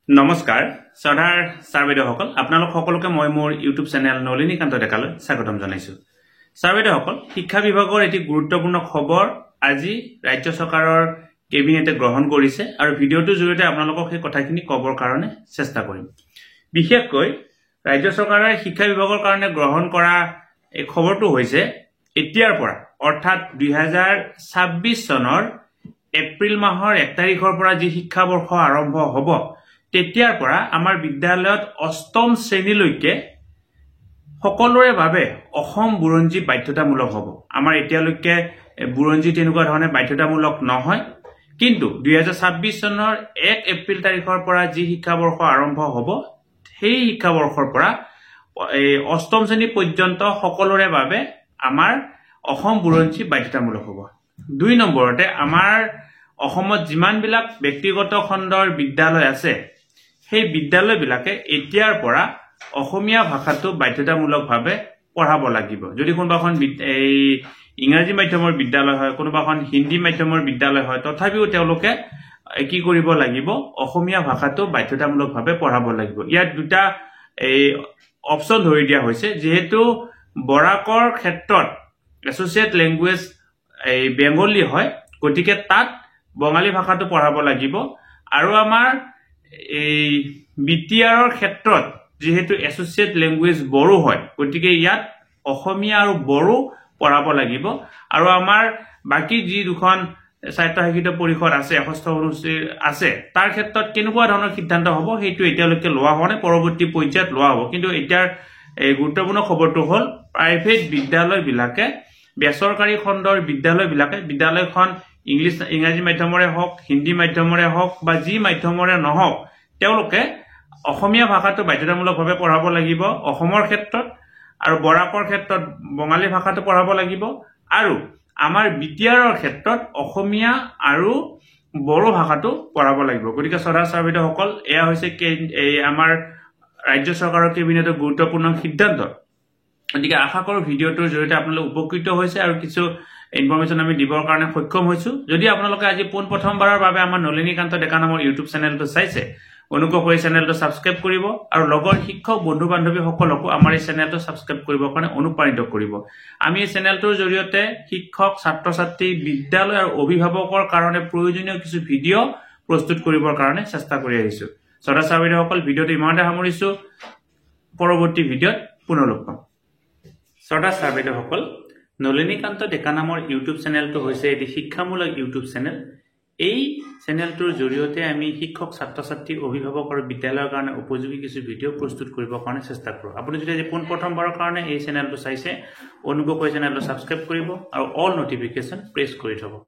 নমস্কাৰ সদাৰ সাৰ্বেদসকল আপোনালোক সকলোকে মই মোৰ ইউটিউব চেনেল নলিনীকান্ত ডেকালৈ স্বাগতম জনাইছো। সাৰ্বেদসকল শিক্ষা বিভাগৰ এটি গুৰুত্বপূৰ্ণ খবৰ আজি ৰাজ্য চৰকাৰৰ কেবিনেটে গ্ৰহণ কৰিছে আৰু ভিডিঅ'টোৰ জৰিয়তে আপোনালোকক সেই কথাখিনি ক'বৰ কাৰণে চেষ্টা কৰিম। বিশেষকৈ ৰাজ্য চৰকাৰে শিক্ষা বিভাগৰ কাৰণে গ্ৰহণ কৰা এই খবৰটো হৈছে এতিয়াৰ পৰা অৰ্থাৎ 2026 চনৰ এপ্ৰিল মাহৰ 1 তাৰিখৰ পৰা যি শিক্ষাবৰ্ষ আৰম্ভ হ'ব তেতিয়াৰ পৰা আমাৰ বিদ্যালয়ত অষ্টম শ্ৰেণীলৈকে সকলোৰে বাবে অসম বুৰঞ্জী বাধ্যতামূলক হ'ব। আমাৰ এতিয়ালৈকে বুৰঞ্জী তেনেকুৱা ধৰণে বাধ্যতামূলক নহয়, কিন্তু 2026 চনৰ 1 এপ্ৰিল তাৰিখৰ পৰা যি শিক্ষাবৰ্ষ আৰম্ভ হ'ব সেই শিক্ষাবৰ্ষৰ পৰা অষ্টম শ্ৰেণী পৰ্যন্ত সকলোৰে বাবে আমাৰ অসম বুৰঞ্জী বাধ্যতামূলক হ'ব। 2 নম্বৰতে আমাৰ অসমত যিমানবিলাক ব্যক্তিগত খণ্ডৰ বিদ্যালয় আছে সেই বিদ্যালয়বিলাকে এতিয়াৰ পৰা অসমীয়া ভাষাটো বাধ্যতামূলকভাৱে পঢ়াব লাগিব। যদি কোনোবাখন ইংৰাজী মাধ্যমৰ বিদ্যালয় হয়, কোনোবাখন হিন্দী মাধ্যমৰ বিদ্যালয় হয়, তথাপিও তেওঁলোকে কি কৰিব লাগিব, অসমীয়া ভাষাটো বাধ্যতামূলকভাৱে পঢ়াব লাগিব। ইয়াত দুটা অপচন ধৰি দিয়া হৈছে, যিহেতু বৰাকৰ ক্ষেত্ৰত এছ'চিয়েট লেংগুৱেজ বেংগলী হয়, গতিকে তাত বঙালী ভাষাটো পঢ়াব লাগিব। আৰু আমাৰ বিটিআৰৰ ক্ষেত্ৰত যেহেতু এছ'চিয়েট লেংগুৱেজ বড়ো হয়, গতিকে ইয়াত অসমীয়া আৰু বড়ো পঢ়াব লাগিব। আৰু আমাৰ বাকী যি দুখন স্বায়ত্তশাসিত পৰিষদ আছে, 61 অনুসূচীৰ আছে, তাৰ ক্ষেত্ৰত কেনেকুৱা ধৰণৰ সিদ্ধান্ত হ'ব সেইটো এতিয়ালৈকে লোৱা হোৱা নাই, পৰৱৰ্তী পৰ্যায়ত লোৱা হ'ব। কিন্তু এতিয়াৰ গুৰুত্বপূৰ্ণ খবৰটো হ'ল প্ৰাইভেট বিদ্যালয়বিলাকে, বেচৰকাৰী খণ্ডৰ বিদ্যালয়বিলাকে বিদ্যালয়খন ইংৰাজী মাধ্যমৰে হওক, হিন্দী মাধ্যমৰে হওক বা যি মাধ্যমৰে নহওক, তেওঁলোকে অসমীয়া ভাষাটো বাধ্যতামূলকভাৱে পঢ়াব লাগিব অসমৰ ক্ষেত্ৰত, আৰু বৰাকৰ ক্ষেত্ৰত বঙালী ভাষাটো পঢ়াব লাগিব, আৰু আমাৰ বিটিআৰৰ ক্ষেত্ৰত অসমীয়া আৰু বড়ো ভাষাটো পঢ়াব লাগিব। গতিকে ছাৰ্বেদসকল, এয়া হৈছে আমাৰ ৰাজ্য চৰকাৰৰ কেবিনেটৰ গুৰুত্বপূৰ্ণ সিদ্ধান্ত। গতিকে আশা কৰোঁ ভিডিঅ'টোৰ জৰিয়তে আপোনালোক উপকৃত হৈছে আৰু কিছু ইনফৰমেশ্যন আমি দিবৰ কাৰণে সক্ষম হৈছোঁ। যদি আপোনালোকে আজি পোনপ্ৰথমবাৰৰ বাবে আমাৰ নলিনীকান্ত ডেকা নামৰ ইউটিউব চেনেলটো চাইছে, অনুগ্ৰহ কৰি চেনেলটো ছাবস্ক্ৰাইব কৰিব আৰু লগৰ শিক্ষক বন্ধু বান্ধৱীসকলকো আমাৰ এই চেনেলটো ছাবস্ক্ৰাইব কৰিবৰ কাৰণে অনুপ্ৰাণিত কৰিব। আমি এই চেনেলটোৰ জৰিয়তে শিক্ষক, ছাত্ৰ ছাত্ৰী, বিদ্যালয় আৰু অভিভাৱকৰ কাৰণে প্ৰয়োজনীয় কিছু ভিডিঅ' প্ৰস্তুত কৰিবৰ কাৰণে চেষ্টা কৰি আহিছোঁ। ছাৰ্বেদসকল, ভিডিঅ'টো ইমানতে সামৰিছোঁ, পৰৱৰ্তী ভিডিঅ'ত পুনৰ লগ পাম। ছাৰ্বেদসকল, নলিনীকান্ত ডেকা নামৰ ইউটিউব চেনেলটো হৈছে এটি শিক্ষামূলক ইউটিউব চেনেল। এই চেনেলটোৰ জৰিয়তে আমি শিক্ষক, ছাত্ৰ ছাত্ৰী, অভিভাৱক আৰু বিদ্যালয়ৰ কাৰণে উপযোগী কিছু ভিডিঅ' প্ৰস্তুত কৰিবৰ কাৰণে চেষ্টা কৰোঁ। আপুনি যদি আজি পোনপ্ৰথমবাৰৰ কাৰণে এই চেনেলটো চাইছে, অনুগ্ৰহ কৰি চেনেলটো ছাবস্ক্ৰাইব কৰিব আৰু অল নটিফিকেশ্যন প্ৰেছ কৰি থ'ব।